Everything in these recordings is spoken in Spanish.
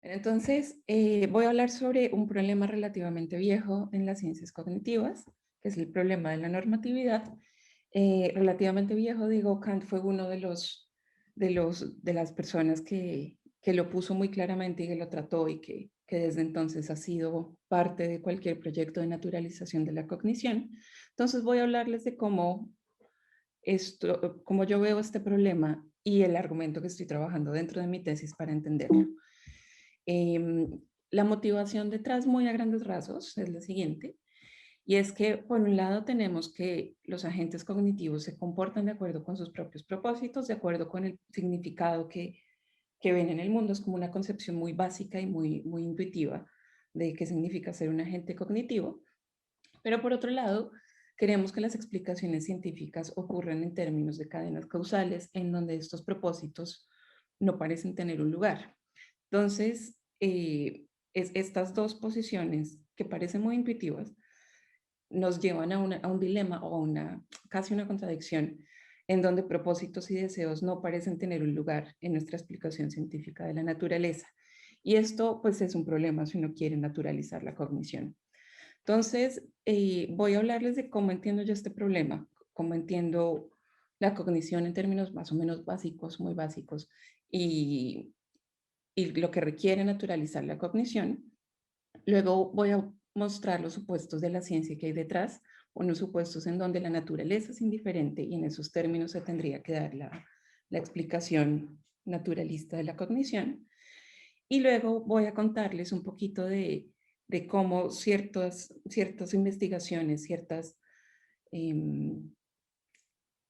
Entonces, voy a hablar sobre un problema relativamente viejo en las ciencias cognitivas, que es el problema de la normatividad. Relativamente viejo, digo, Kant fue uno de las personas que lo puso muy claramente y que lo trató y que desde entonces ha sido parte de cualquier proyecto de naturalización de la cognición. Entonces voy a hablarles de cómo yo veo este problema y el argumento que estoy trabajando dentro de mi tesis para entenderlo. La motivación detrás, muy a grandes rasgos, es la siguiente, y es que por un lado tenemos que los agentes cognitivos se comportan de acuerdo con sus propios propósitos, de acuerdo con el significado que ven en el mundo. Es como una concepción muy básica y muy intuitiva de qué significa ser un agente cognitivo, pero por otro lado, queremos que las explicaciones científicas ocurran en términos de cadenas causales en donde estos propósitos no parecen tener un lugar. Entonces, estas dos posiciones que parecen muy intuitivas nos llevan a un dilema o casi una contradicción en donde propósitos y deseos no parecen tener un lugar en nuestra explicación científica de la naturaleza. Y esto pues es un problema si uno quiere naturalizar la cognición. Entonces, voy a hablarles de cómo entiendo yo este problema, cómo entiendo la cognición en términos más o menos básicos, muy básicos, y, y lo que requiere naturalizar la cognición. Luego voy a mostrar los supuestos de la ciencia que hay detrás, unos supuestos en donde la naturaleza es indiferente y en esos términos se tendría que dar la explicación naturalista de la cognición. Y luego voy a contarles un poquito de cómo ciertas investigaciones, em,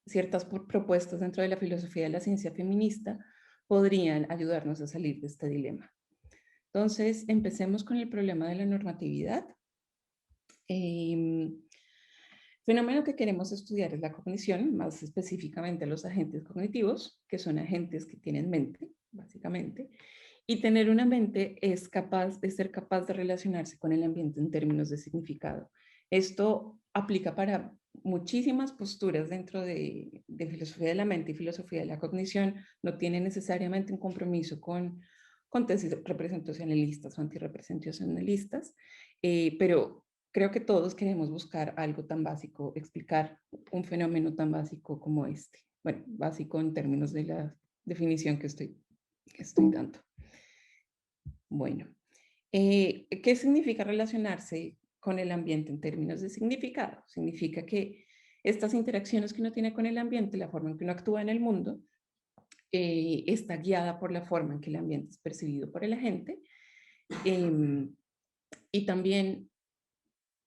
ciertas propuestas dentro de la filosofía de la ciencia feminista podrían ayudarnos a salir de este dilema. Entonces, empecemos con el problema de la normatividad. El fenómeno que queremos estudiar es la cognición, más específicamente los agentes cognitivos, que son agentes que tienen mente, básicamente, y tener una mente es capaz de ser capaz de relacionarse con el ambiente en términos de significado. Esto aplica para muchísimas posturas dentro de filosofía de la mente y filosofía de la cognición. No tiene necesariamente un compromiso con tesis representacionalistas o antirrepresentacionalistas, pero creo que todos queremos buscar algo tan básico, explicar un fenómeno tan básico como este. Bueno, básico en términos de la definición que estoy dando. Bueno, ¿qué significa relacionarse con el ambiente en términos de significado? Significa que estas interacciones que uno tiene con el ambiente, la forma en que uno actúa en el mundo, está guiada por la forma en que el ambiente es percibido por el agente, eh, y también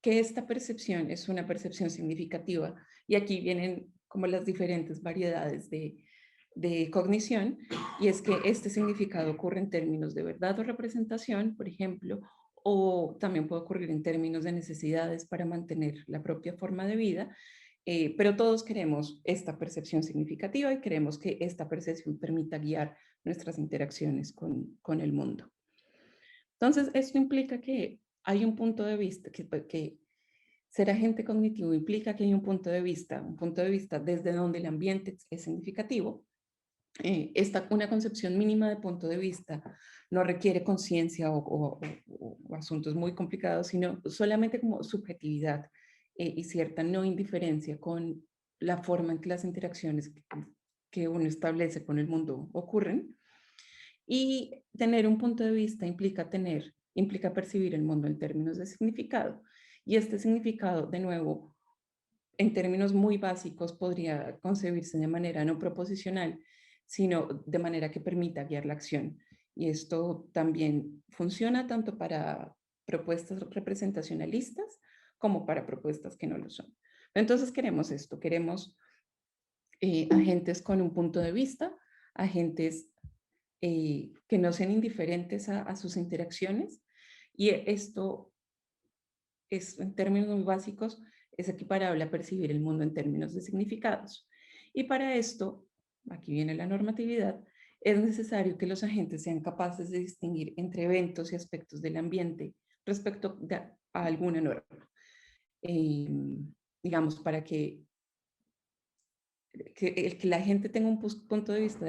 que esta percepción es una percepción significativa. Y aquí vienen como las diferentes variedades de cognición, y es que este significado ocurre en términos de verdad o representación, por ejemplo, o también puede ocurrir en términos de necesidades para mantener la propia forma de vida, pero todos queremos esta percepción significativa y queremos que esta percepción permita guiar nuestras interacciones con el mundo. Entonces, esto implica que hay un punto de vista, que ser agente cognitivo implica que hay un punto de vista desde donde el ambiente es significativo. Una concepción mínima de punto de vista no requiere conciencia o asuntos muy complicados, sino solamente como subjetividad, y cierta no indiferencia con la forma en que las interacciones que uno establece con el mundo ocurren. Y tener un punto de vista implica percibir el mundo en términos de significado. Y este significado, de nuevo, en términos muy básicos, podría concebirse de manera no proposicional, sino de manera que permita guiar la acción. Y esto también funciona tanto para propuestas representacionalistas como para propuestas que no lo son. Entonces queremos esto, queremos agentes con un punto de vista, agentes que no sean indiferentes a sus interacciones, y esto en términos muy básicos, es equiparable a percibir el mundo en términos de significados. Y para esto, aquí viene la normatividad, es necesario que los agentes sean capaces de distinguir entre eventos y aspectos del ambiente respecto a alguna norma. Digamos, para que la gente tenga un punto de vista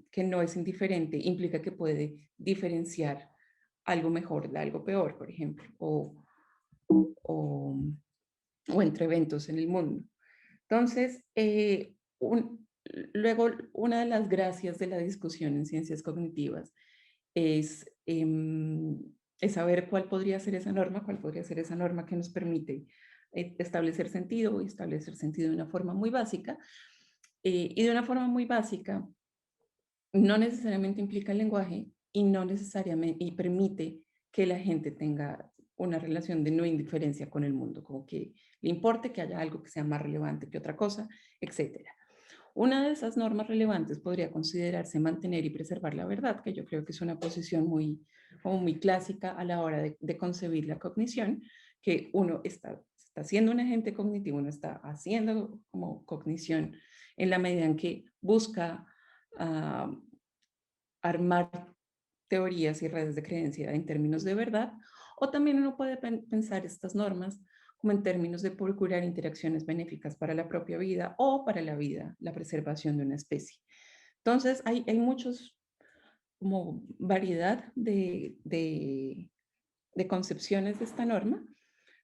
que no es indiferente, implica que puede diferenciar algo mejor de algo peor, por ejemplo, o, o entre eventos en el mundo. Entonces, luego, una de las gracias de la discusión en ciencias cognitivas es, es saber cuál podría ser esa norma, cuál podría ser esa norma que nos permite establecer sentido y establecer sentido de una forma muy básica. Y de una forma muy básica, no necesariamente implica el lenguaje y no necesariamente y permite que la gente tenga una relación de no indiferencia con el mundo, como que le importe que haya algo que sea más relevante que otra cosa, etcétera. Una de esas normas relevantes podría considerarse mantener y preservar la verdad, que yo creo que es una posición como muy clásica a la hora de concebir la cognición, que uno está siendo un agente cognitivo, uno está haciendo como cognición en la medida en que busca uh, armar teorías y redes de creencia en términos de verdad, o también uno puede pensar estas normas como en términos de procurar interacciones benéficas para la propia vida o para la vida, la preservación de una especie. Entonces, hay muchos, como variedad de concepciones de esta norma,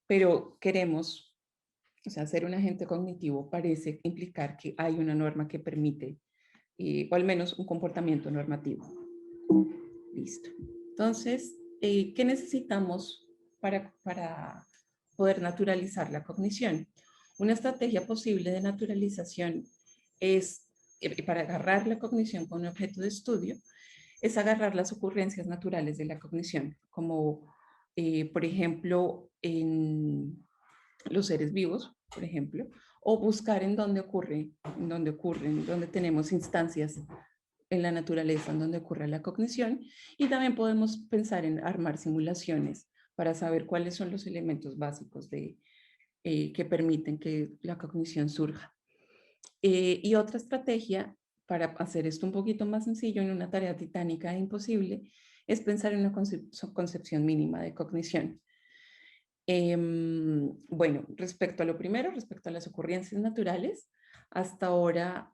pero queremos, o sea, ser un agente cognitivo parece implicar que hay una norma que permite, o al menos un comportamiento normativo. Listo. Entonces, ¿qué necesitamos para poder naturalizar la cognición? Una estrategia posible de naturalización es, para agarrar la cognición con un objeto de estudio, es agarrar las ocurrencias naturales de la cognición, como por ejemplo en los seres vivos, por ejemplo, o buscar en dónde ocurren, dónde tenemos instancias en la naturaleza en donde ocurre la cognición, y también podemos pensar en armar simulaciones para saber cuáles son los elementos básicos que permiten que la cognición surja. Y otra estrategia para hacer esto un poquito más sencillo en una tarea titánica e imposible es pensar en una concepción mínima de cognición. Bueno, respecto a lo primero, respecto a las ocurrencias naturales, hasta ahora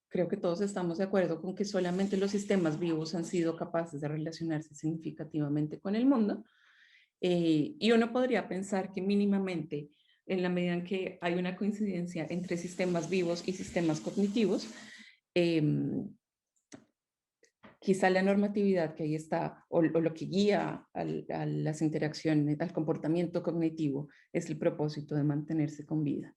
creo que todos estamos de acuerdo con que solamente los sistemas vivos han sido capaces de relacionarse significativamente con el mundo. Y uno podría pensar que mínimamente, en la medida en que hay una coincidencia entre sistemas vivos y sistemas cognitivos, eh, quizá la normatividad que ahí está, o lo que guía a las interacciones, al comportamiento cognitivo, es el propósito de mantenerse con vida.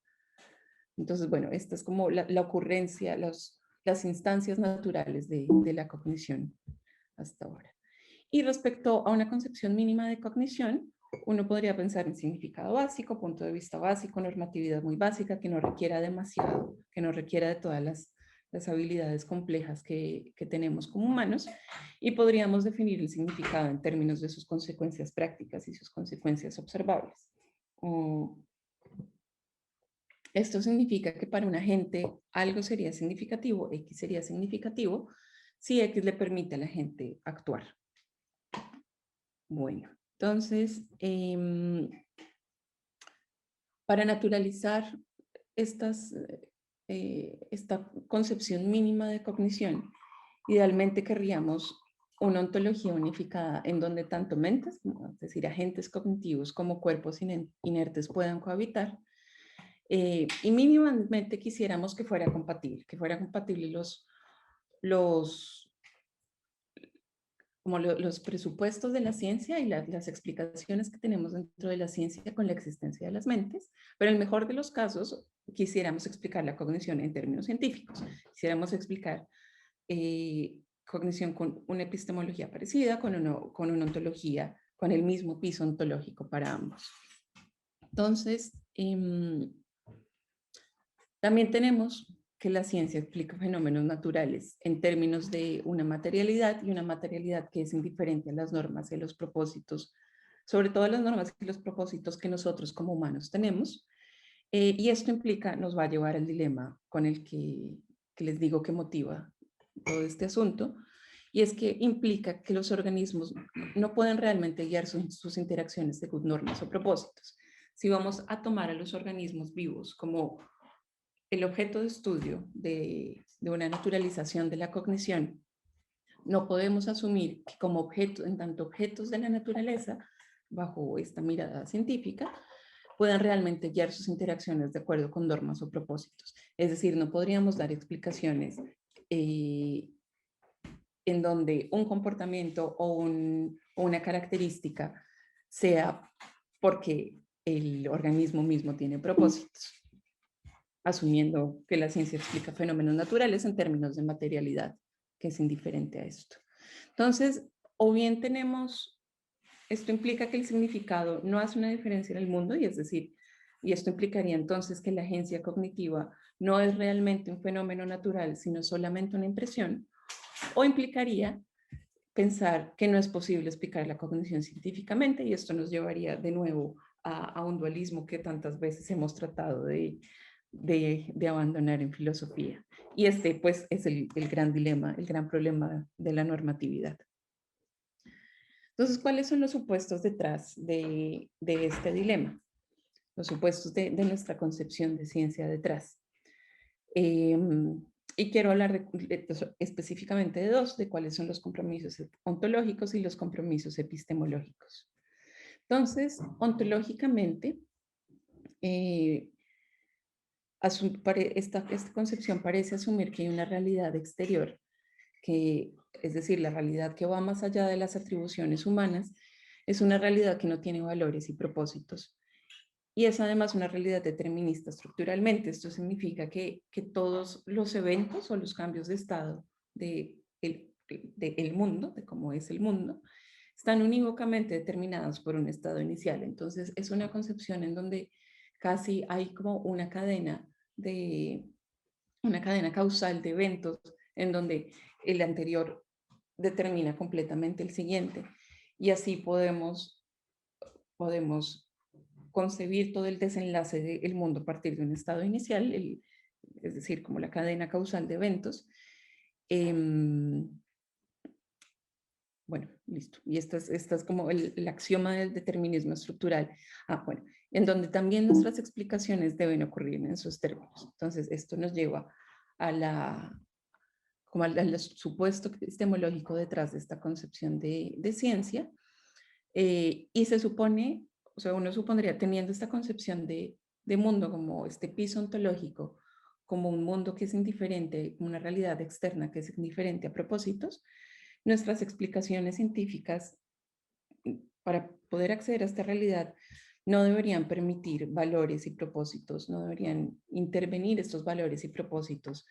Entonces, bueno, esta es como la ocurrencia, las instancias naturales de la cognición hasta ahora. Y respecto a una concepción mínima de cognición, uno podría pensar en significado básico, punto de vista básico, normatividad muy básica, que no requiera demasiado, que no requiera de todas las habilidades complejas que tenemos como humanos, y podríamos definir el significado en términos de sus consecuencias prácticas y sus consecuencias observables. Esto significa que para un agente algo sería significativo, X sería significativo, si X le permite a la gente actuar. Bueno, entonces, para naturalizar esta concepción mínima de cognición, idealmente querríamos una ontología unificada en donde tanto mentes, es decir, agentes cognitivos, como cuerpos inertes puedan cohabitar. Y mínimamente quisiéramos que fuera compatible los presupuestos de la ciencia y las explicaciones que tenemos dentro de la ciencia con la existencia de las mentes, pero en el mejor de los casos quisiéramos explicar la cognición en términos científicos, quisiéramos explicar cognición con una epistemología parecida, con una ontología, con el mismo piso ontológico para ambos. Entonces, también tenemos que la ciencia explica fenómenos naturales en términos de una materialidad y una materialidad que es indiferente a las normas y a los propósitos sobre todo las normas y los propósitos que nosotros como humanos tenemos. Y esto implica, nos va a llevar al dilema con el que les digo que motiva todo este asunto, y es que implica que los organismos no pueden realmente guiar sus interacciones según normas o propósitos. Si vamos a tomar a los organismos vivos como el objeto de estudio de una naturalización de la cognición, no podemos asumir que como objetos, en tanto objetos de la naturaleza, bajo esta mirada científica, puedan realmente guiar sus interacciones de acuerdo con normas o propósitos. Es decir, no podríamos dar explicaciones en donde un comportamiento o una característica sea porque el organismo mismo tiene propósitos, asumiendo que la ciencia explica fenómenos naturales en términos de materialidad, que es indiferente a esto. Entonces, o bien tenemos, esto implica que el significado no hace una diferencia en el mundo, y es decir, y esto implicaría entonces que la agencia cognitiva no es realmente un fenómeno natural, sino solamente una impresión, o implicaría pensar que no es posible explicar la cognición científicamente, y esto nos llevaría de nuevo a un dualismo que tantas veces hemos tratado de abandonar en filosofía. Y este, pues, es el gran dilema, el gran problema de la normatividad. Entonces, ¿cuáles son los supuestos detrás de este dilema? Los supuestos de nuestra concepción de ciencia detrás. Y quiero hablar específicamente de dos, de cuáles son los compromisos ontológicos y los compromisos epistemológicos. Entonces, ontológicamente, esta concepción parece asumir que hay una realidad exterior, que, es decir, la realidad que va más allá de las atribuciones humanas, es una realidad que no tiene valores y propósitos. Y es además una realidad determinista estructuralmente. Esto significa que todos los eventos o los cambios de estado del mundo, de cómo es el mundo, están unívocamente determinados por un estado inicial. Entonces, es una concepción en donde casi hay como una cadena causal de eventos en donde el anterior determina completamente el siguiente. Y así podemos concebir todo el desenlace del mundo a partir de un estado inicial, es decir, como la cadena causal de eventos. Bueno, listo. Y esta es como el axioma del determinismo estructural. Bueno, en donde también nuestras explicaciones deben ocurrir en esos términos. Entonces, esto nos lleva como al supuesto epistemológico detrás de esta concepción de ciencia. Y se supone, o sea, uno supondría, teniendo esta concepción de mundo como este piso ontológico, como un mundo que es indiferente, una realidad externa que es indiferente a propósitos, nuestras explicaciones científicas para poder acceder a esta realidad no deberían permitir valores y propósitos, no deberían intervenir estos valores y propósitos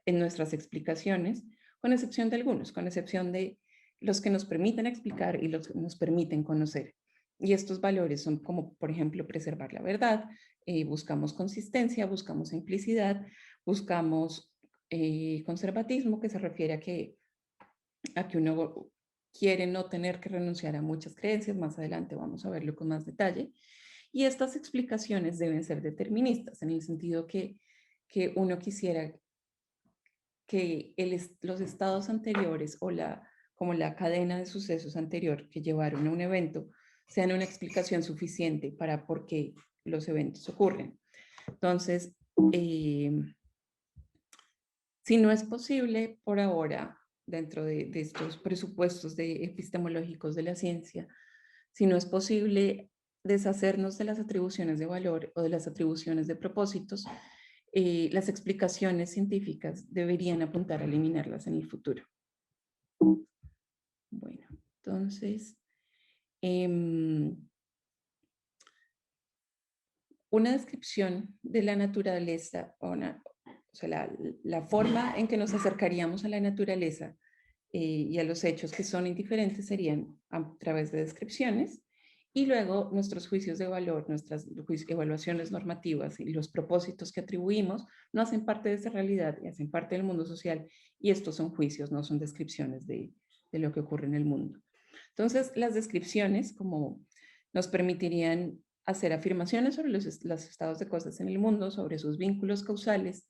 en nuestras explicaciones, con excepción de algunos, con excepción de los que nos permiten explicar y los que nos permiten conocer. Y estos valores son como, por ejemplo, preservar la verdad, buscamos consistencia, buscamos simplicidad, buscamos conservatismo, que se refiere a que uno quiere no tener que renunciar a muchas creencias. Más adelante vamos a verlo con más detalle. Y estas explicaciones deben ser deterministas, en el sentido que uno quisiera que los estados anteriores o como la cadena de sucesos anterior que llevaron a un evento sean una explicación suficiente para por qué los eventos ocurren. Entonces, si no es posible por ahora, dentro de estos presupuestos epistemológicos de la ciencia, si no es posible deshacernos de las atribuciones de valor o de las atribuciones de propósitos, las explicaciones científicas deberían apuntar a eliminarlas en el futuro. Bueno, entonces, una descripción de la naturaleza, o sea, la forma en que nos acercaríamos a la naturaleza y a los hechos que son indiferentes serían a través de descripciones, y luego nuestros juicios de valor, nuestras evaluaciones normativas y los propósitos que atribuimos no hacen parte de esa realidad y hacen parte del mundo social, y estos son juicios, no son descripciones de lo que ocurre en el mundo. Entonces, las descripciones, como nos permitirían hacer afirmaciones sobre los estados de cosas en el mundo, sobre sus vínculos causales.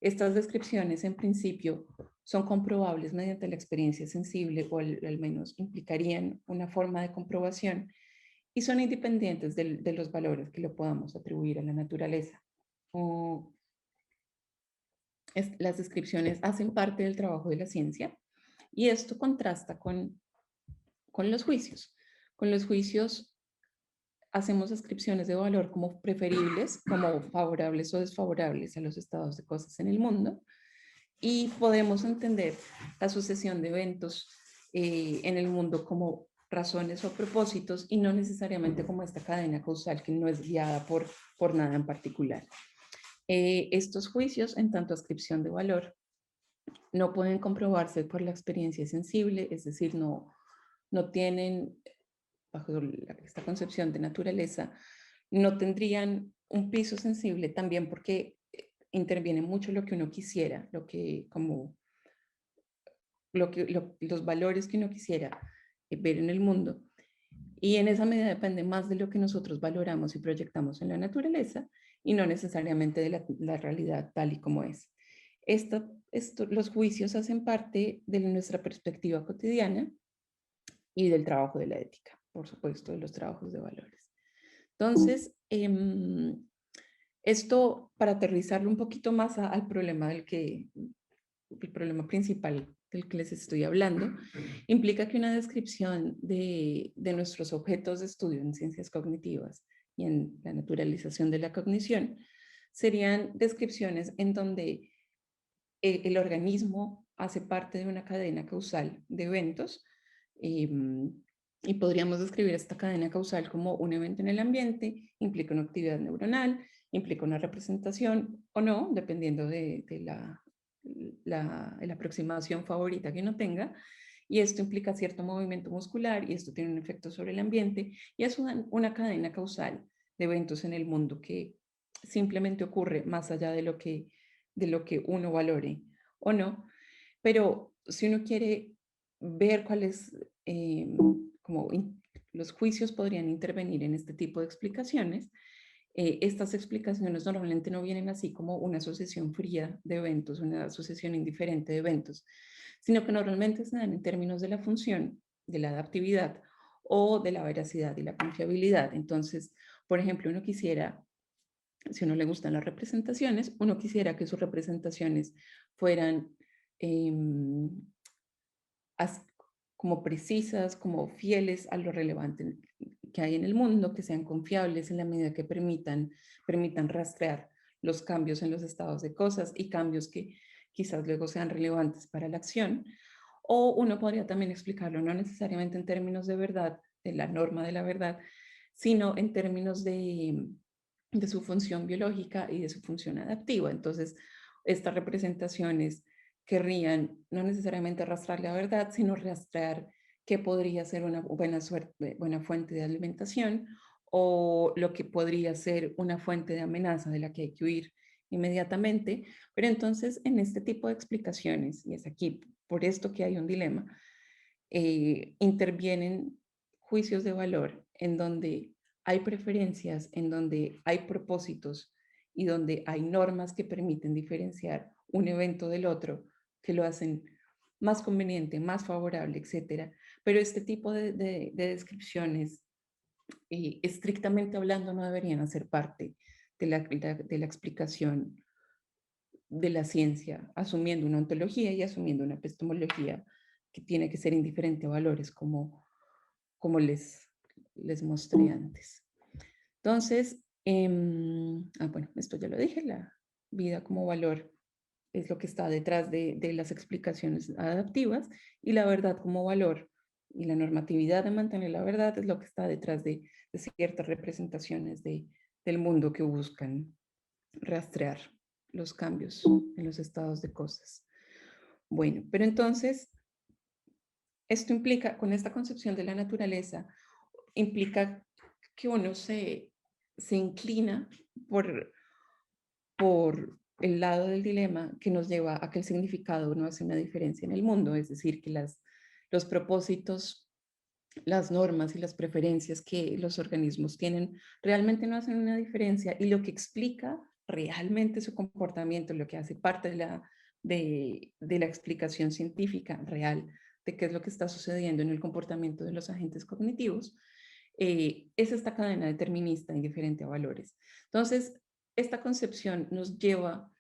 Estas descripciones, en principio, son comprobables mediante la experiencia sensible o al menos implicarían una forma de comprobación y son independientes de los valores que le podamos atribuir a la naturaleza. Las descripciones hacen parte del trabajo de la ciencia y esto contrasta con los juicios. Con los juicios hacemos descripciones de valor como preferibles, como favorables o desfavorables a los estados de cosas en el mundo y podemos entender la sucesión de eventos en el mundo como razones o propósitos y no necesariamente como esta cadena causal que no es guiada por nada en particular. Estos juicios, en tanto ascripción de valor, no pueden comprobarse por la experiencia sensible, es decir, no tienen, bajo esta concepción de naturaleza, no tendrían un piso sensible también porque interviene mucho lo que uno quisiera, los valores que uno quisiera ver en el mundo. Y en esa medida depende más de lo que nosotros valoramos y proyectamos en la naturaleza y no necesariamente de la realidad tal y como es. Los juicios hacen parte de nuestra perspectiva cotidiana y del trabajo de la ética, por supuesto, de los trabajos de valores. Entonces, esto para aterrizarlo un poquito más al problema el problema principal del que les estoy hablando, implica que una descripción de nuestros objetos de estudio en ciencias cognitivas y en la naturalización de la cognición serían descripciones en donde el organismo hace parte de una cadena causal de eventos y podríamos describir esta cadena causal como un evento en el ambiente, implica una actividad neuronal, implica una representación o no, dependiendo de la aproximación favorita que uno tenga, y esto implica cierto movimiento muscular y esto tiene un efecto sobre el ambiente y es una cadena causal de eventos en el mundo que simplemente ocurre más allá de lo que uno valore o no, pero si uno quiere ver cuáles, los juicios podrían intervenir en este tipo de explicaciones, estas explicaciones normalmente no vienen así como una asociación fría de eventos, una asociación indiferente de eventos, sino que normalmente se dan en términos de la función, de la adaptividad o de la veracidad y la confiabilidad. Entonces, por ejemplo, uno quisiera, si a uno le gustan las representaciones, uno quisiera que sus representaciones fueran eh, as, como precisas, como fieles a lo relevante que hay en el mundo, que sean confiables en la medida que permitan rastrear los cambios en los estados de cosas y cambios que quizás luego sean relevantes para la acción. O uno podría también explicarlo no necesariamente en términos de verdad, de la norma de la verdad, sino en términos de su función biológica y de su función adaptiva. Entonces, estas representaciones querrían no necesariamente rastrear la verdad, sino rastrear qué podría ser una buena fuente de alimentación o lo que podría ser una fuente de amenaza de la que hay que huir inmediatamente. Pero entonces, en este tipo de explicaciones, y es aquí por esto que hay un dilema, intervienen juicios de valor en donde hay preferencias, en donde hay propósitos y donde hay normas que permiten diferenciar un evento del otro, que lo hacen más conveniente, más favorable, etcétera. Pero este tipo de descripciones, estrictamente hablando, no deberían hacer parte de la explicación de la ciencia, asumiendo una ontología y asumiendo una epistemología que tiene que ser indiferente a valores como les mostré antes. Entonces, bueno, esto ya lo dije, la vida como valor es lo que está detrás de las explicaciones adaptivas y la verdad como valor y la normatividad de mantener la verdad es lo que está detrás de ciertas representaciones del mundo que buscan rastrear los cambios en los estados de cosas. Bueno, pero entonces, esto implica, con esta concepción de la naturaleza, implica que uno se inclina por el lado del dilema que nos lleva a que el significado no hace una diferencia en el mundo, es decir, que los propósitos las normas y las preferencias que los organismos tienen realmente no hacen una diferencia y lo que explica realmente su comportamiento, lo que hace parte de la explicación científica real de qué es lo que está sucediendo en el comportamiento de los agentes cognitivos, es esta cadena determinista indiferente a valores. Entonces, esta concepción nos lleva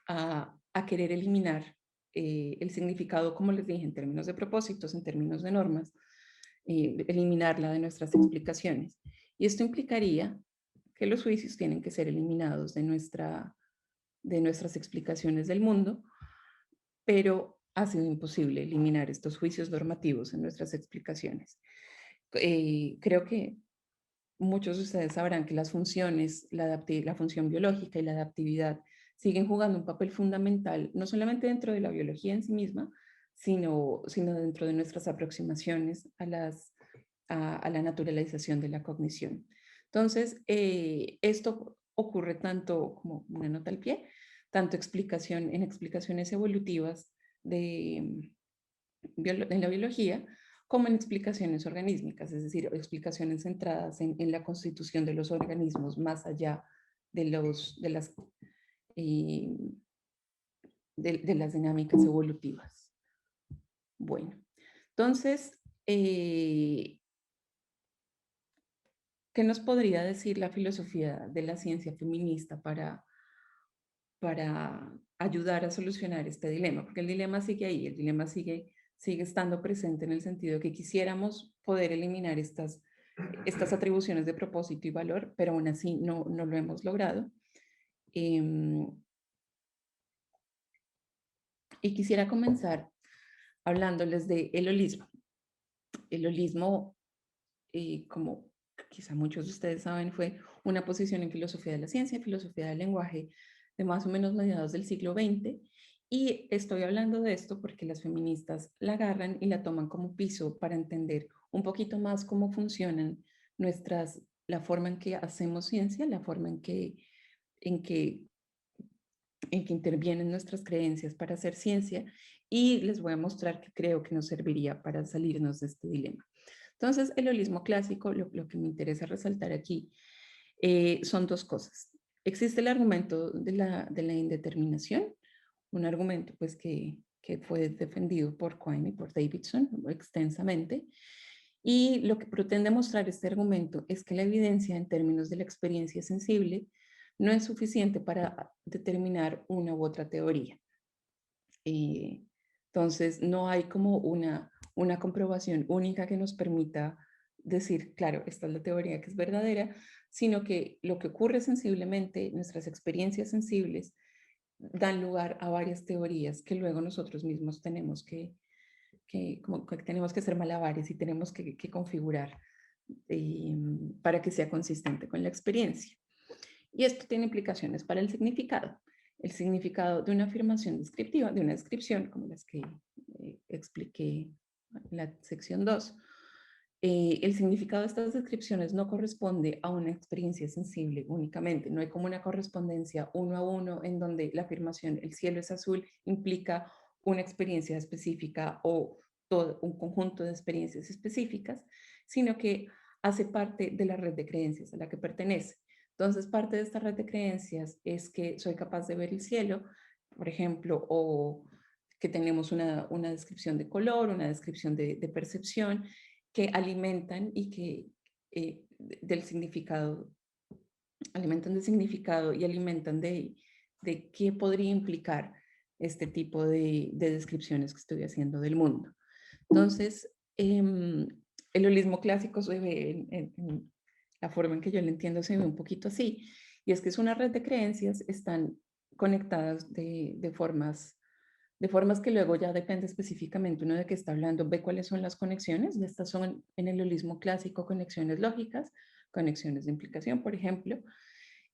a querer eliminar el significado, como les dije, en términos de propósitos, en términos de normas, eliminarla de nuestras explicaciones. Y esto implicaría que los juicios tienen que ser eliminados de nuestras explicaciones del mundo, pero ha sido imposible eliminar estos juicios normativos en nuestras explicaciones. Creo que muchos de ustedes sabrán que las funciones, la función biológica y la adaptividad siguen jugando un papel fundamental, no solamente dentro de la biología en sí misma, sino dentro de nuestras aproximaciones a la naturalización de la cognición. Entonces, esto ocurre tanto como una nota al pie, tanto en explicaciones evolutivas de, en la biología, como en explicaciones organísmicas, es decir, explicaciones centradas en la constitución de los organismos más allá de las, eh, de las dinámicas evolutivas. Bueno, entonces, ¿qué nos podría decir la filosofía de la ciencia feminista para ayudar a solucionar este dilema? Porque el dilema sigue ahí, el dilema sigue estando presente en el sentido de que quisiéramos poder eliminar estas atribuciones de propósito y valor, pero aún así no lo hemos logrado. Em, y quisiera comenzar hablándoles de el holismo. El holismo, como quizá muchos de ustedes saben, fue una posición en filosofía de la ciencia, filosofía del lenguaje, de más o menos mediados del siglo XX. Y estoy hablando de esto porque las feministas la agarran y la toman como piso para entender un poquito más cómo funcionan la forma en que hacemos ciencia, la forma en que, en que intervienen nuestras creencias para hacer ciencia. Y les voy a mostrar que creo que nos serviría para salirnos de este dilema. Entonces, el holismo clásico, lo que me interesa resaltar aquí, son dos cosas. Existe el argumento de la indeterminación, un argumento pues que fue defendido por Quine y por Davidson extensamente, y lo que pretende mostrar este argumento es que la evidencia en términos de la experiencia sensible no es suficiente para determinar una u otra teoría. Eh, entonces, no hay como una comprobación única que nos permita decir, claro, esta es la teoría que es verdadera, sino que lo que ocurre sensiblemente, nuestras experiencias sensibles, dan lugar a varias teorías que luego nosotros mismos como que tenemos que hacer malabares y tenemos que configurar para que sea consistente con la experiencia. Y esto tiene implicaciones para el significado. El significado de una afirmación descriptiva, de una descripción, como las que expliqué en la sección 2, el significado de estas descripciones no corresponde a una experiencia sensible únicamente. No hay como una correspondencia uno a uno en donde la afirmación el cielo es azul implica una experiencia específica o todo un conjunto de experiencias específicas, sino que hace parte de la red de creencias a la que pertenece. Entonces, parte de esta red de creencias es que soy capaz de ver el cielo, por ejemplo, o que tenemos una descripción de color, una descripción de percepción, que alimentan y que del significado, alimentan del significado y alimentan de qué podría implicar este tipo de descripciones que estoy haciendo del mundo. Entonces, el holismo clásico se ve en la forma en que yo lo entiendo, se ve un poquito así, y es que es una red de creencias, están conectadas de formas que luego ya depende específicamente uno de qué está hablando, ve cuáles son las conexiones, y estas son en el holismo clásico conexiones lógicas, conexiones de implicación, por ejemplo,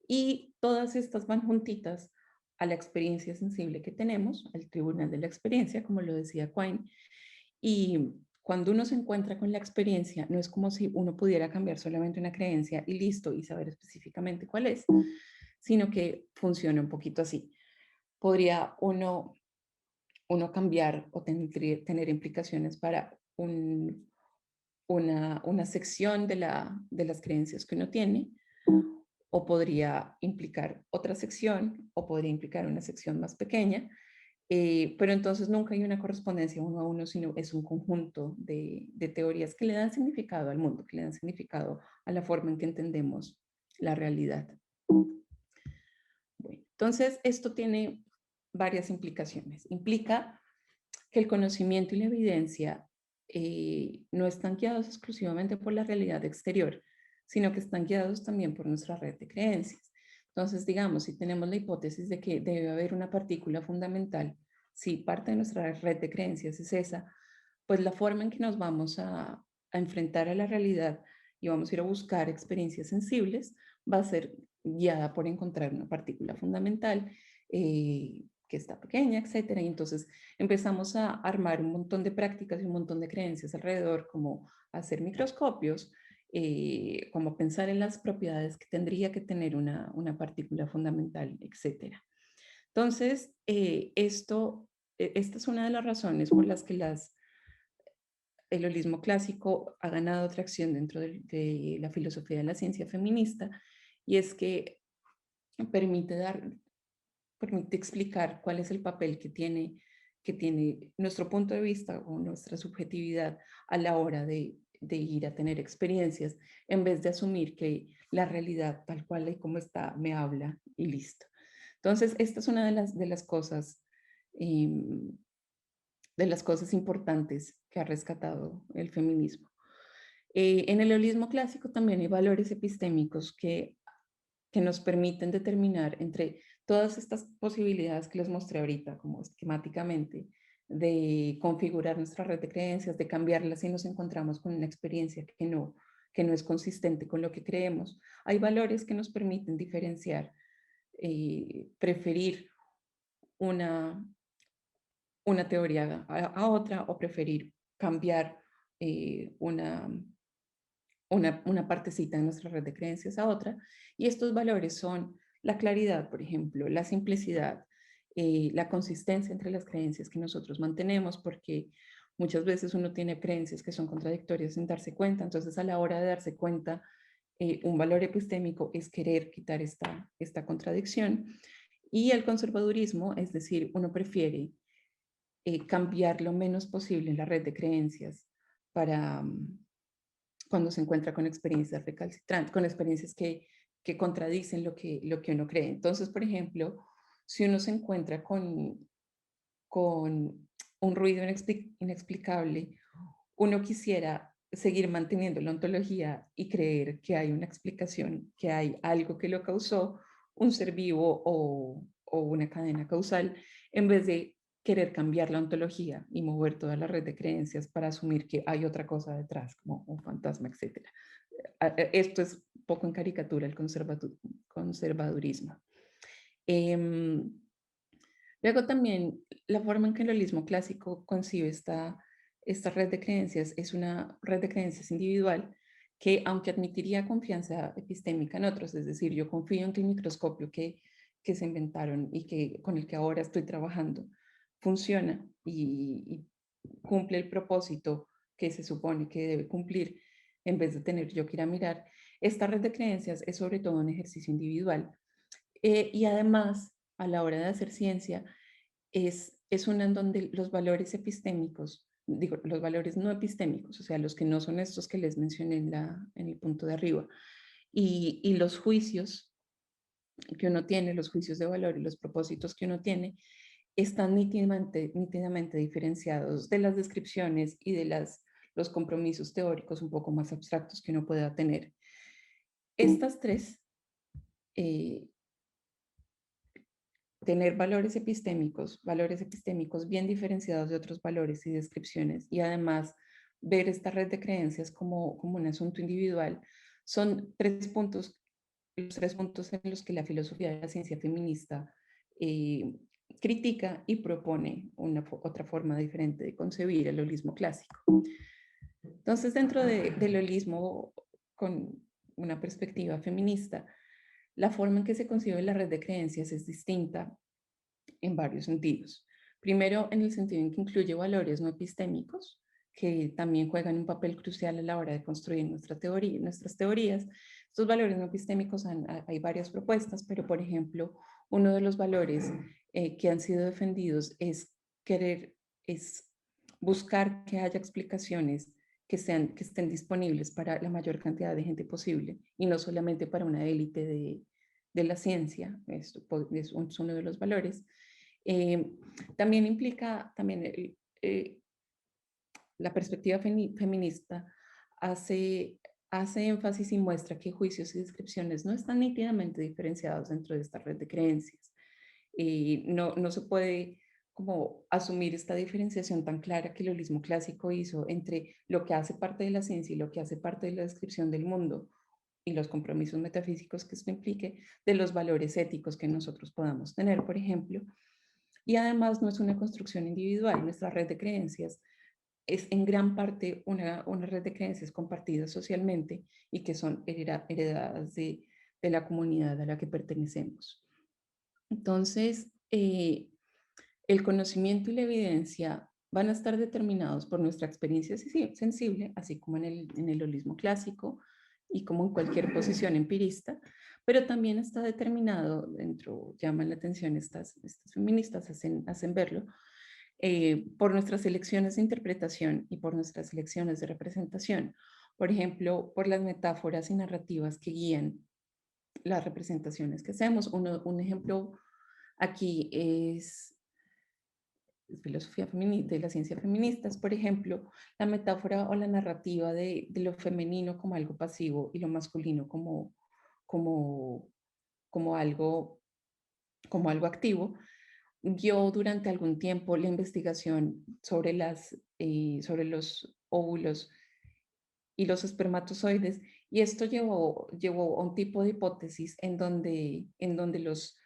y todas estas van juntitas a la experiencia sensible que tenemos, al tribunal de la experiencia, como lo decía Quine, y cuando uno se encuentra con la experiencia, no es como si uno pudiera cambiar solamente una creencia y listo, y saber específicamente cuál es, sino que funciona un poquito así. Podría uno cambiar o tener implicaciones para una sección de las creencias que uno tiene, o podría implicar otra sección, o podría implicar una sección más pequeña, pero entonces nunca hay una correspondencia uno a uno, sino es un conjunto de teorías que le dan significado al mundo, que le dan significado a la forma en que entendemos la realidad. Bueno, entonces esto tiene varias implicaciones. Implica que el conocimiento y la evidencia no están guiados exclusivamente por la realidad exterior, sino que están guiados también por nuestra red de creencias. Entonces, digamos, si tenemos la hipótesis de que debe haber una partícula fundamental, si parte de nuestra red de creencias es esa, pues la forma en que nos vamos a enfrentar a la realidad y vamos a ir a buscar experiencias sensibles va a ser guiada por encontrar una partícula fundamental que está pequeña, etcétera. Y entonces empezamos a armar un montón de prácticas y un montón de creencias alrededor, como hacer microscopios, como pensar en las propiedades que tendría que tener una partícula fundamental, etcétera. Entonces, esta es una de las razones por las que el holismo clásico ha ganado tracción dentro de la filosofía de la ciencia feminista, y es que permite permite explicar cuál es el papel que tiene nuestro punto de vista o nuestra subjetividad a la hora de ir a tener experiencias, en vez de asumir que la realidad tal cual y como está me habla y listo. Entonces, esta es una eh, de las cosas importantes que ha rescatado el feminismo. En el holismo clásico también hay valores epistémicos que nos permiten determinar entre todas estas posibilidades que les mostré ahorita, como esquemáticamente, de configurar nuestra red de creencias, de cambiarla si nos encontramos con una experiencia que no es consistente con lo que creemos. Hay valores que nos permiten diferenciar, preferir una, una teoría a otra, o preferir cambiar una partecita de nuestra red de creencias a otra. Y estos valores son la claridad, por ejemplo, la simplicidad, la consistencia entre las creencias que nosotros mantenemos, porque muchas veces uno tiene creencias que son contradictorias sin darse cuenta. Entonces, a la hora de darse cuenta, un valor epistémico es querer quitar esta contradicción. Y el conservadurismo, es decir, uno prefiere cambiar lo menos posible en la red de creencias para, cuando se encuentra con experiencias recalcitrantes, con experiencias que contradicen lo que uno cree. Entonces, por ejemplo, si uno se encuentra con un ruido inexplicable, uno quisiera seguir manteniendo la ontología y creer que hay una explicación, que hay algo que lo causó, un ser vivo o una cadena causal, en vez de querer cambiar la ontología y mover toda la red de creencias para asumir que hay otra cosa detrás, como un fantasma, etc. Esto es un poco en caricatura el conservadurismo. Eh, Luego también la forma en que el holismo clásico concibe esta red de creencias es una red de creencias individual que, aunque admitiría confianza epistémica en otros, es decir, yo confío en que el microscopio que se inventaron y con el que ahora estoy trabajando funciona y cumple el propósito que se supone que debe cumplir, en vez de tener yo que ir a mirar, esta red de creencias es sobre todo un ejercicio individual. Y además, a la hora de hacer ciencia, es una en donde los valores epistémicos, digo, los valores no epistémicos, o sea, los que no son estos que les mencioné en el punto de arriba, y los juicios que uno tiene, los juicios de valor y los propósitos que uno tiene, están nítidamente diferenciados de las descripciones y de los compromisos teóricos un poco más abstractos que uno pueda tener. Estas tres, eh, tener valores epistémicos bien diferenciados de otros valores y descripciones, y además ver esta red de creencias como un asunto individual, son los tres puntos en los que la filosofía de la ciencia feminista eh, critica y propone otra forma diferente de concebir el holismo clásico. Entonces, dentro del holismo con una perspectiva feminista, la forma en que se concibe la red de creencias es distinta en varios sentidos. Primero, en el sentido en que incluye valores no epistémicos, que también juegan un papel crucial a la hora de construir nuestras teorías. Estos valores no epistémicos hay varias propuestas, pero por ejemplo, uno de los valores que han sido defendidos es es buscar que haya explicaciones que estén disponibles para la mayor cantidad de gente posible y no solamente para una élite de la ciencia. Esto es uno de los valores. También implica, la perspectiva feminista hace, hace énfasis y muestra que juicios y descripciones no están nítidamente diferenciados dentro de esta red de creencias. Y no se puede como asumir esta diferenciación tan clara que el holismo clásico hizo entre lo que hace parte de la ciencia y lo que hace parte de la descripción del mundo y los compromisos metafísicos que esto implique, de los valores éticos que nosotros podamos tener, por ejemplo. Y además no es una construcción individual, nuestra red de creencias es en gran parte una red de creencias compartidas socialmente y que son heredadas de la comunidad a la que pertenecemos. Entonces, el conocimiento y la evidencia van a estar determinados por nuestra experiencia sensible, así como en el holismo clásico y como en cualquier posición empirista, pero también está determinado dentro, llaman la atención estas feministas, hacen verlo, por nuestras elecciones de interpretación y por nuestras elecciones de representación. Por ejemplo, por las metáforas y narrativas que guían las representaciones que hacemos. Un ejemplo aquí es filosofía de la ciencia feministas, por ejemplo, la metáfora o la narrativa de lo femenino como algo pasivo y lo masculino como, como, algo, como algo activo. Yo durante algún tiempo la investigación sobre los óvulos y los espermatozoides, y esto llevó a un tipo de hipótesis en donde los,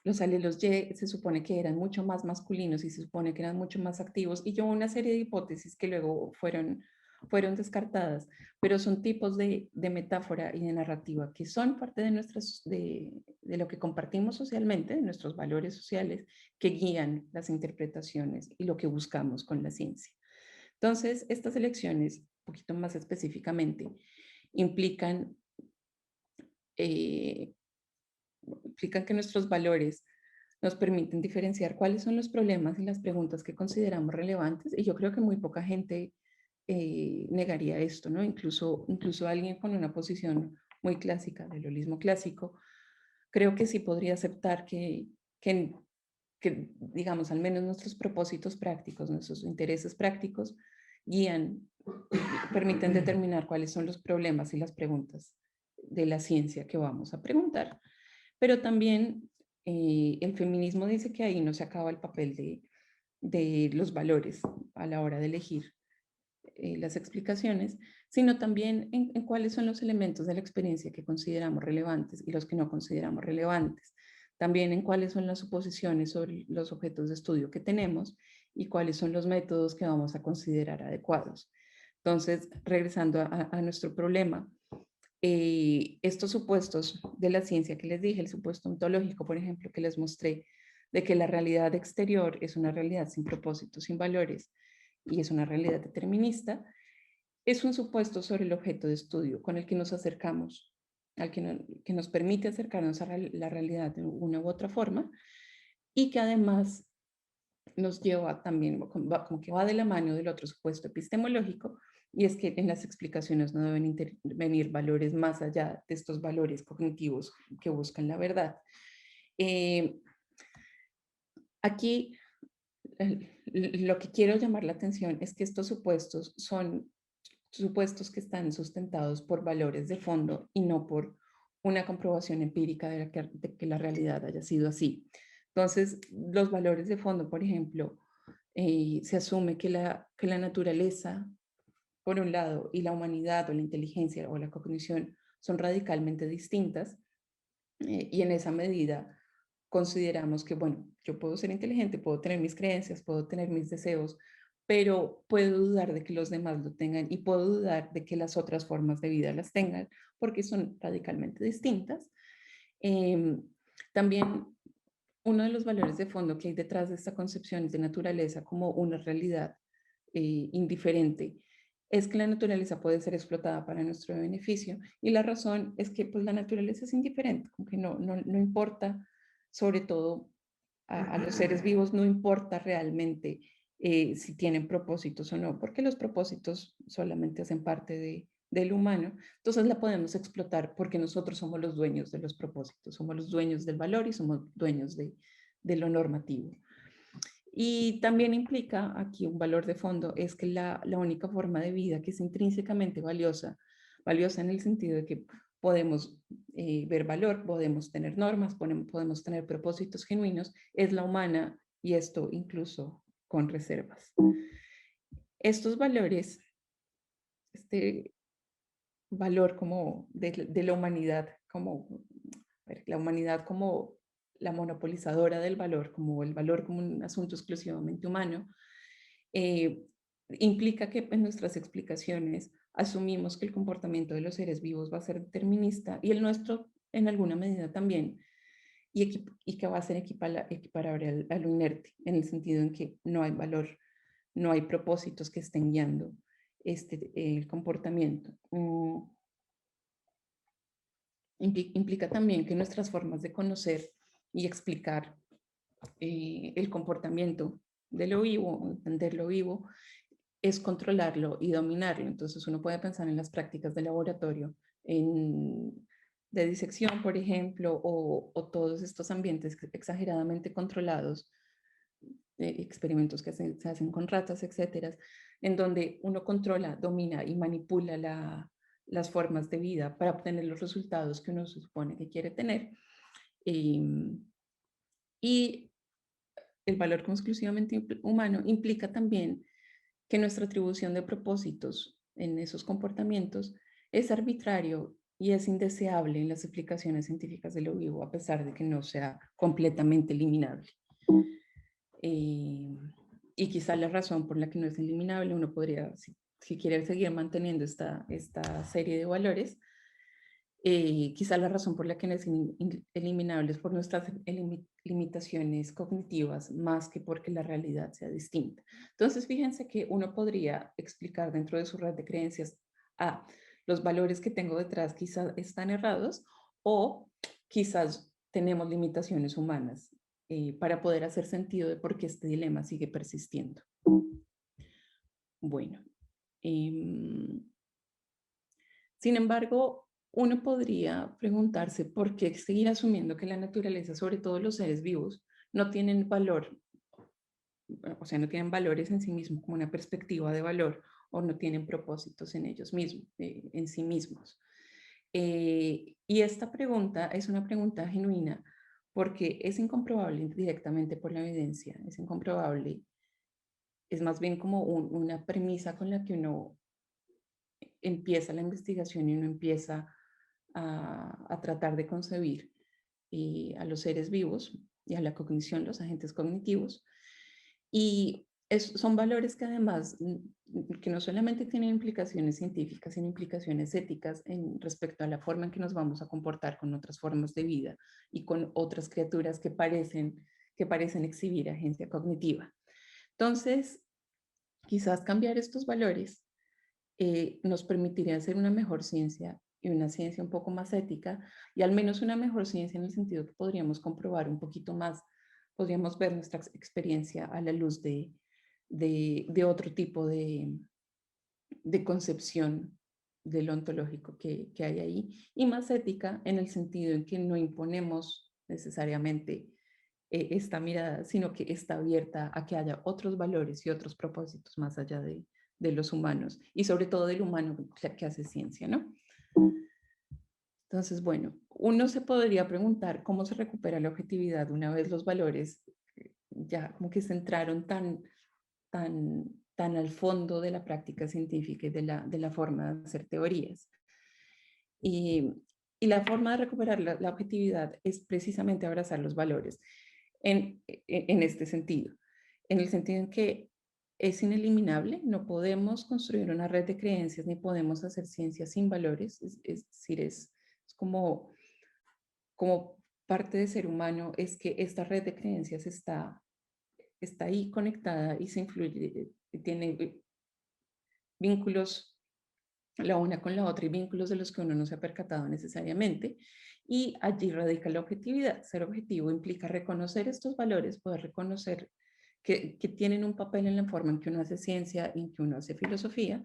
los alelos Y se supone que eran mucho más masculinos y se supone que eran mucho más activos, y llevó una serie de hipótesis que luego fueron descartadas, pero son tipos de metáfora y de narrativa que son parte de lo que compartimos socialmente, de nuestros valores sociales, que guían las interpretaciones y lo que buscamos con la ciencia. Entonces, estas elecciones, un poquito más específicamente, implican, eh, implican que nuestros valores nos permiten diferenciar cuáles son los problemas y las preguntas que consideramos relevantes, y yo creo que muy poca gente negaría esto, ¿no? Incluso alguien con una posición muy clásica, del holismo clásico, creo que sí podría aceptar que, digamos, al menos nuestros propósitos prácticos, nuestros intereses prácticos, guían, permiten determinar cuáles son los problemas y las preguntas de la ciencia que vamos a preguntar. Pero también el feminismo dice que ahí no se acaba el papel de los valores a la hora de elegir las explicaciones, sino también en cuáles son los elementos de la experiencia que consideramos relevantes y los que no consideramos relevantes. También en cuáles son las suposiciones sobre los objetos de estudio que tenemos y cuáles son los métodos que vamos a considerar adecuados. Entonces, regresando a nuestro problema, estos supuestos de la ciencia que les dije, el supuesto ontológico, por ejemplo, que les mostré, de que la realidad exterior es una realidad sin propósito, sin valores, y es una realidad determinista, es un supuesto sobre el objeto de estudio con el que nos acercamos, que nos permite acercarnos a la realidad de una u otra forma, y que además nos lleva también, como que va de la mano del otro supuesto epistemológico, y es que en las explicaciones no deben intervenir valores más allá de estos valores cognitivos que buscan la verdad. Eh, Aquí lo que quiero llamar la atención es que estos supuestos son supuestos que están sustentados por valores de fondo y no por una comprobación empírica de que la realidad haya sido así. Entonces, los valores de fondo, por ejemplo, se asume que la naturaleza, por un lado, y la humanidad o la inteligencia o la cognición son radicalmente distintas, y en esa medida consideramos que, bueno, yo puedo ser inteligente, puedo tener mis creencias, puedo tener mis deseos, pero puedo dudar de que los demás lo tengan y puedo dudar de que las otras formas de vida las tengan porque son radicalmente distintas. También uno de los valores de fondo que hay detrás de esta concepción de naturaleza como una realidad indiferente es que la naturaleza puede ser explotada para nuestro beneficio, y la razón es que pues, la naturaleza es indiferente, como que no importa, sobre todo a los seres vivos no importa realmente si tienen propósitos o no, porque los propósitos solamente hacen parte del humano. Entonces la podemos explotar porque nosotros somos los dueños de los propósitos, somos los dueños del valor y somos dueños de lo normativo. Y también implica aquí un valor de fondo, es que la única forma de vida que es intrínsecamente valiosa, valiosa en el sentido de que podemos ver valor, podemos tener normas, podemos tener propósitos genuinos, es la humana, y esto incluso con reservas. Estos valores, este valor como de la humanidad, como la humanidad como la monopolizadora del valor, como el valor como un asunto exclusivamente humano, eh, implica que en nuestras explicaciones asumimos que el comportamiento de los seres vivos va a ser determinista y el nuestro en alguna medida también, y que va a ser equiparable a lo inerte, en el sentido en que no hay valor, no hay propósitos que estén guiando el comportamiento. Implica también que nuestras formas de conocer y explicar el comportamiento de lo vivo, entender lo vivo, es controlarlo y dominarlo. Entonces uno puede pensar en las prácticas de laboratorio, de disección, por ejemplo, o todos estos ambientes exageradamente controlados, experimentos que se hacen con ratas, etcétera, en donde uno controla, domina y manipula las formas de vida para obtener los resultados que uno se supone que quiere tener. Y el valor como exclusivamente humano implica también que nuestra atribución de propósitos en esos comportamientos es arbitrario y es indeseable en las explicaciones científicas de lo vivo, a pesar de que no sea completamente eliminable. Y quizá la razón por la que no es eliminable, uno podría, si quiere seguir manteniendo esta serie de valores, quizá la razón por la que no es eliminable es por nuestras limitaciones cognitivas, más que porque la realidad sea distinta. Entonces, fíjense que uno podría explicar dentro de su red de creencias, los valores que tengo detrás quizás están errados, o quizás tenemos limitaciones humanas para poder hacer sentido de por qué este dilema sigue persistiendo. Bueno, sin embargo, uno podría preguntarse por qué seguir asumiendo que la naturaleza, sobre todo los seres vivos, no tienen valor, o sea, no tienen valores en sí mismos como una perspectiva de valor, o no tienen propósitos en ellos mismos, en sí mismos. Y esta pregunta es una pregunta genuina porque es incomprobable directamente por la evidencia, es incomprobable, es más bien como una premisa con la que uno empieza la investigación y uno empieza a tratar de concebir a los seres vivos y a la cognición, los agentes cognitivos. Y son valores que además, que no solamente tienen implicaciones científicas, sino implicaciones éticas en respecto a la forma en que nos vamos a comportar con otras formas de vida y con otras criaturas que parecen exhibir agencia cognitiva. Entonces, quizás cambiar estos valores nos permitiría hacer una mejor ciencia, y una ciencia un poco más ética, y al menos una mejor ciencia en el sentido que podríamos comprobar un poquito más, podríamos ver nuestra experiencia a la luz de otro tipo de concepción de lo ontológico que hay ahí, y más ética en el sentido en que no imponemos necesariamente esta mirada, sino que está abierta a que haya otros valores y otros propósitos más allá de los humanos, y sobre todo del humano que hace ciencia, ¿no? Entonces, bueno, uno se podría preguntar cómo se recupera la objetividad una vez los valores ya como que se entraron tan al fondo de la práctica científica y de la forma de hacer teorías. Y, y la forma de recuperar la objetividad es precisamente abrazar los valores en este sentido, en el sentido en que es ineliminable, no podemos construir una red de creencias ni podemos hacer ciencia sin valores, es decir, es como parte de ser humano es que esta red de creencias está ahí conectada y se influye, tiene vínculos la una con la otra y vínculos de los que uno no se ha percatado necesariamente. Y allí radica la objetividad. Ser objetivo implica reconocer estos valores, poder reconocer que tienen un papel en la forma en que uno hace ciencia, en que uno hace filosofía,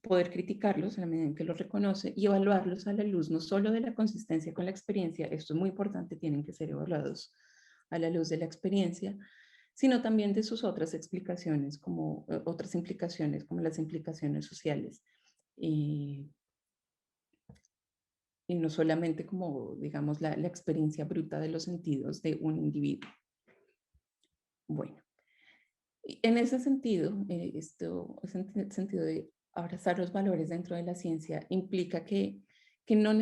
poder criticarlos a la medida en que los reconoce y evaluarlos a la luz no solo de la consistencia con la experiencia, esto es muy importante, tienen que ser evaluados a la luz de la experiencia, sino también de sus otras explicaciones, como otras implicaciones, como las implicaciones sociales. Y, y no solamente como, digamos, la experiencia bruta de los sentidos de un individuo. Bueno, en ese sentido, ese sentido de abrazar los valores dentro de la ciencia implica que no,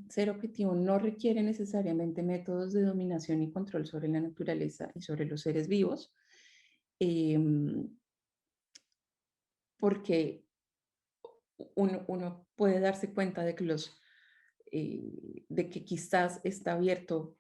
ser objetivo no requiere necesariamente métodos de dominación y control sobre la naturaleza y sobre los seres vivos, eh, porque uno puede darse cuenta de que de que quizás está abierto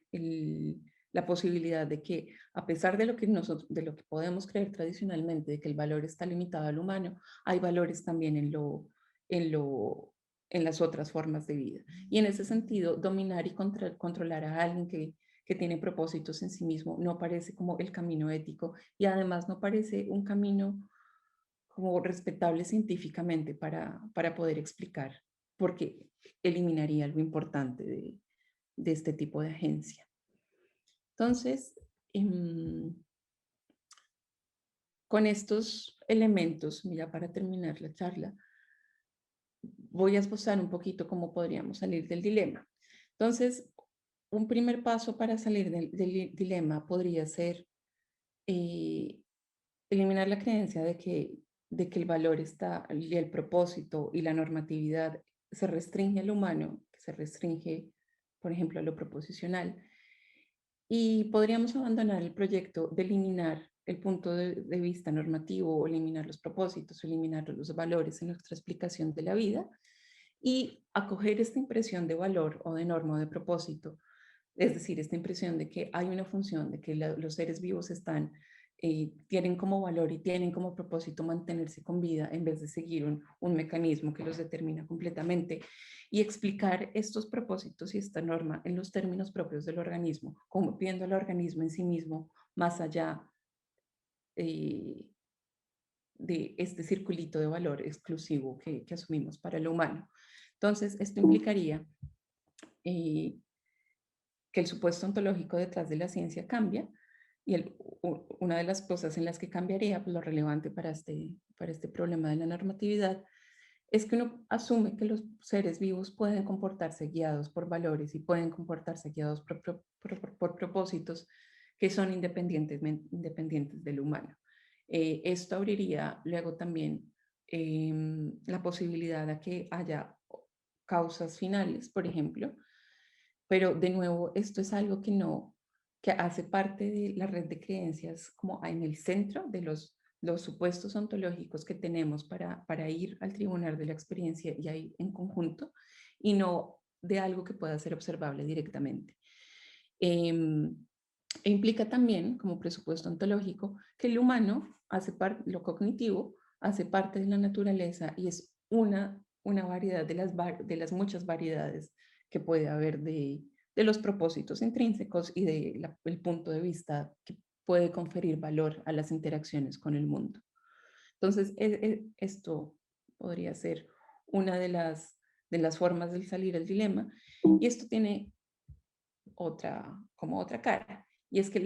la posibilidad de que, a pesar de lo que nosotros, de lo que podemos creer tradicionalmente, de que el valor está limitado al humano, hay valores también en lo, en las otras formas de vida. Y en ese sentido, dominar y controlar a alguien que tiene propósitos en sí mismo no parece como el camino ético y además no parece un camino como respetable científicamente para poder explicar, porque eliminaría algo importante de este tipo de agencia. Entonces, con estos elementos, ya para terminar la charla, voy a esbozar un poquito cómo podríamos salir del dilema. Entonces, un primer paso para salir del dilema podría ser eh, eliminar la creencia de que el valor está, y el propósito y la normatividad se restringe al humano, que se restringe, por ejemplo, a lo proposicional. Y podríamos abandonar el proyecto de eliminar el punto de vista normativo, o eliminar los propósitos, o eliminar los valores en nuestra explicación de la vida, y acoger esta impresión de valor o de norma o de propósito, es decir, esta impresión de que hay una función, de que los seres vivos tienen como valor y tienen como propósito mantenerse con vida en vez de seguir un mecanismo que los determina completamente, y explicar estos propósitos y esta norma en los términos propios del organismo, como viendo al organismo en sí mismo más allá eh, de este circulito de valor exclusivo que asumimos para lo humano. Entonces, esto implicaría eh, que el supuesto ontológico detrás de la ciencia cambia, y una de las cosas en las que cambiaría, pues lo relevante para este problema de la normatividad, es que uno asume que los seres vivos pueden comportarse guiados por valores y pueden comportarse guiados por propósitos que son independientes del humano. Esto abriría luego también la posibilidad de que haya causas finales, por ejemplo, pero de nuevo, esto es algo que hace parte de la red de creencias como en el centro de los supuestos ontológicos que tenemos para ir al tribunal de la experiencia y ahí en conjunto, y no de algo que pueda ser observable directamente. Implica también, como presupuesto ontológico, que el humano hace parte, lo cognitivo, hace parte de la naturaleza y es una variedad de las muchas variedades que puede haber de los propósitos intrínsecos y del punto de vista que puede conferir valor a las interacciones con el mundo. Entonces, esto podría ser una de las formas de salir del dilema, y esto tiene como otra cara, y es que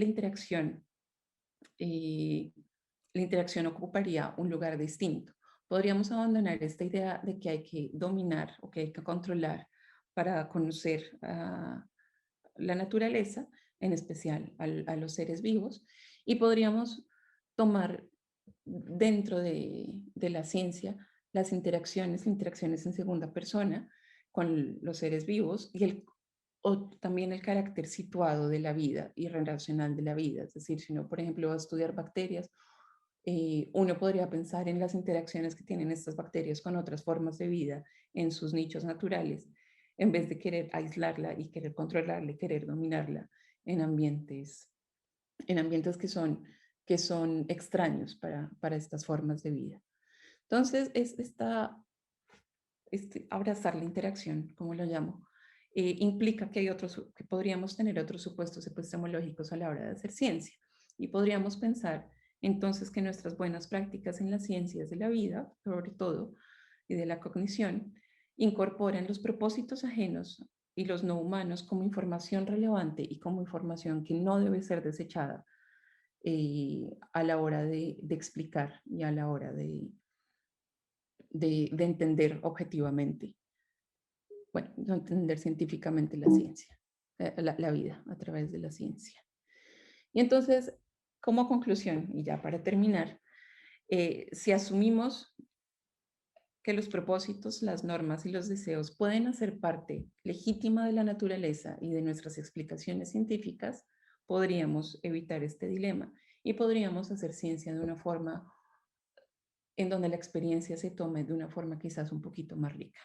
eh, la interacción ocuparía un lugar distinto. Podríamos abandonar esta idea de que hay que dominar o que hay que controlar para conocer la naturaleza, en especial a los seres vivos, y podríamos tomar dentro de la ciencia las interacciones en segunda persona con los seres vivos o también el carácter situado de la vida y relacional de la vida. Es decir, si uno, por ejemplo, va a estudiar bacterias, uno podría pensar en las interacciones que tienen estas bacterias con otras formas de vida en sus nichos naturales, en vez de querer aislarla y querer controlarla y querer dominarla en ambientes, que son extraños para estas formas de vida. Entonces, abrazar la interacción, como lo llamo, implica que que podríamos tener otros supuestos epistemológicos a la hora de hacer ciencia. Y podríamos pensar entonces que nuestras buenas prácticas en las ciencias de la vida, sobre todo, y de la cognición, incorporan los propósitos ajenos y los no humanos como información relevante y como información que no debe ser desechada a la hora de explicar y a la hora de entender objetivamente, bueno, de entender científicamente la ciencia, la vida a través de la ciencia. Y entonces, como conclusión, y ya para terminar, si asumimos que los propósitos, las normas y los deseos pueden hacer parte legítima de la naturaleza y de nuestras explicaciones científicas, podríamos evitar este dilema y podríamos hacer ciencia de una forma en donde la experiencia se tome de una forma quizás un poquito más rica.